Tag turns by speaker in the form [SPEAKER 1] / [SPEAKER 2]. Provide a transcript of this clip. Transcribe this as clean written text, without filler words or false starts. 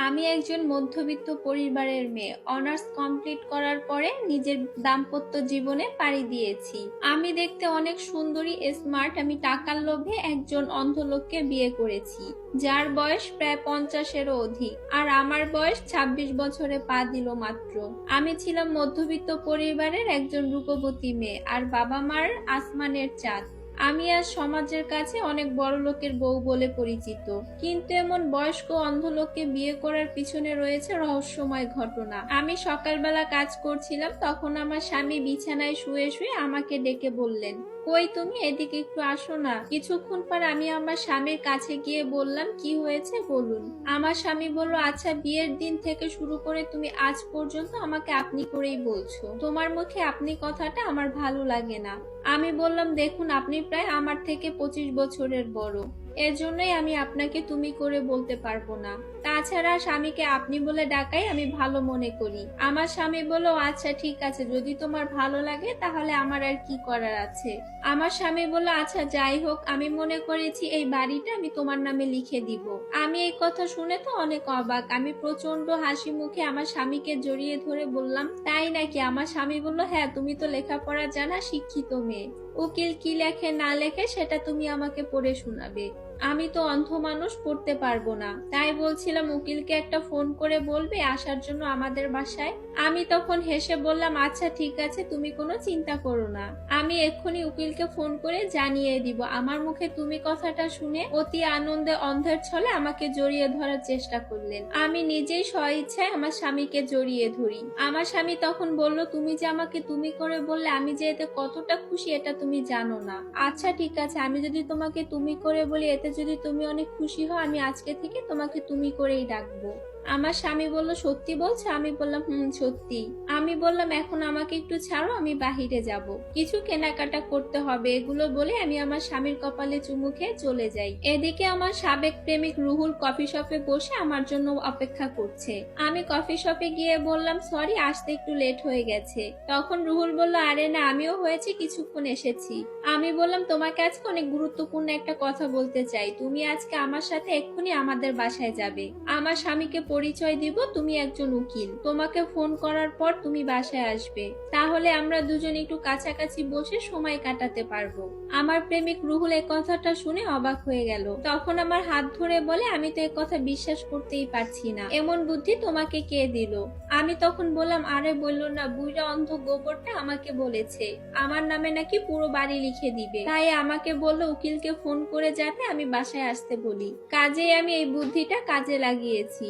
[SPEAKER 1] আমি একজন মধ্যবিত্ত পরিবারের মেয়ে। অনার্স কমপ্লিট করার পরে নিজের দাম্পত্য জীবনে পাড়ি দিয়েছি। আমি দেখতে অনেক সুন্দরী, স্মার্ট। আমি টাকার লোভে একজন অন্ধ লোককে বিয়ে করেছি, যার বয়স প্রায় 50-এরও অধিক। আর আমার বয়স 26 বছরে পা দিল মাত্র। আমি ছিলাম মধ্যবিত্ত পরিবারের একজন রূপবতী মেয়ে, আর বাবা মার আসমানের চাঁদ। আমি আজ সমাজের কাছে অনেক বড় লোকের বউ বলে পরিচিত, কিন্তু এমন বয়স্ক অন্ধ লোককে বিয়ে করার পিছনে রয়েছে রহস্যময় ঘটনা। আমি সকালবেলা কাজ করছিলাম, তখন আমার স্বামী বিছানায় শুয়ে শুয়ে আমাকে ডেকে বললেন, কই তুমি, এদিকে একটু আসো না। কিছুক্ষণ পর আমি আমার স্বামীর কাছে গিয়ে বললাম, কি হয়েছে বলুন। আমার স্বামী বলল, আচ্ছা, বিয়ের দিন থেকে শুরু করে তুমি আজ পর্যন্ত আমাকে আপনি করেই বলছো। তোমার মুখে আপনি কথাটা আমার ভালো লাগে না। আমি বললাম, দেখুন, আপনি প্রায় আমার থেকে 25 বছরের বড়, এজন্যই আমি আপনাকে তুমি করে বলতে পারবো না। তাছাড়া স্বামীকে আপনি বলে ডাকাই আমি ভালো মনে করি। আমার স্বামী বলল, আচ্ছা ঠিক আছে, যদি তোমার ভালো লাগে তাহলে আমার আর কি করার আছে। আমার স্বামী বলল, আচ্ছা যাই হোক, আমি মনে করেছি এই বাড়িটা আমি তোমার নামে লিখে দিব। আমি এই কথা শুনে তো অনেক অবাক। আমি প্রচন্ড হাসি মুখে আমার স্বামীকে জড়িয়ে ধরে বললাম, তাই নাকি? আমার স্বামী বলল, হ্যাঁ, তুমি তো লেখাপড়া জানা, শিক্ষিত মেয়ে। উকিল কি লেখে না লেখে সেটা তুমি আমাকে পড়ে শোনাবে। আমি তো অন্ধ মানুষ, পড়তে পারবো না। তাই বলছিলাম উকিলকে একটা ফোন করে বলবে আসার জন্য আমাদের বাসায়। আমি তখন হেসে বললাম, আচ্ছা ঠিক আছে, তুমি কোনো চিন্তা করো না, আমি এক্ষুনি উকিলকে ফোন করে জানিয়ে দিব। আমার মুখে তুমি কথাটা শুনে অতি আনন্দে অন্ধের ছলে আমাকে জড়িয়ে ধরার চেষ্টা করলেন। আমি নিজেই স্বইচ্ছায় আমার স্বামীকে জড়িয়ে ধরি। আমার স্বামী তখন বলল, তুমি যে আমাকে তুমি করে বললে, আমি যে এতে কতটা খুশি এটা তুমি জানো না। আচ্ছা ঠিক আছে, আমি যদি তোমাকে তুমি করে বলি, এতে যদি তুমি অনেক খুশি হও, আমি আজকে থেকে তোমাকে তুমি করেই ডাকবো। আমার স্বামী বলল, সত্যি বলছো? আমি বললাম, সত্যি। আমি বললাম, এখন আমাকে একটু ছাড়ো, আমি বাহিরে যাব, কিছু কেনাকাটা করতে হবে। এগুলো বলে আমি আমার স্বামীর কপালে চুমু খেয়ে চলে যাই। এদিকে আমার সাবেক প্রেমিক রুহুল কফি শপে বসে আমার জন্য অপেক্ষা করছে। আমি কফি শপে গিয়ে বললাম, সরি, আসতে একটু লেট হয়ে গেছে। তখন রুহুল বলল, আরে না, আমিও হয়েছে কিছুক্ষণ এসেছি। আমি বললাম, তোমাকে আজকে অনেক গুরুত্বপূর্ণ একটা কথা বলতে চাই। তুমি আজকে আমার সাথে এক্ষুনি আমাদের বাসায় যাবে। আমার স্বামীকে পরিচয় দিব তুমি একজন উকিল। তোমাকে ফোন করার পর তুমি বাসায় আসবে, তাহলে আমরা দুজন একটু কাছাকাছি বসে সময় কাটাতে পারবো। আমার প্রেমিক রুহুল এই কথাটা শুনে অবাক হয়ে গেল। তখন আমার হাত ধরে বলে, আমি তো এই কথা বিশ্বাস করতেই পারছি না, এমন বুদ্ধি তোমাকে কে দিল? আমি তখন বললাম, আরে বললো না, বুইড়া অন্ধ গোবরটা আমাকে বলেছে আমার নামে নাকি পুরো বাড়ি লিখে দিবে। তাই আমাকে বললো উকিলকে ফোন করে যাতে আমি বাসায় আসতে বলি। কাজেই আমি এই বুদ্ধিটা কাজে লাগিয়েছি।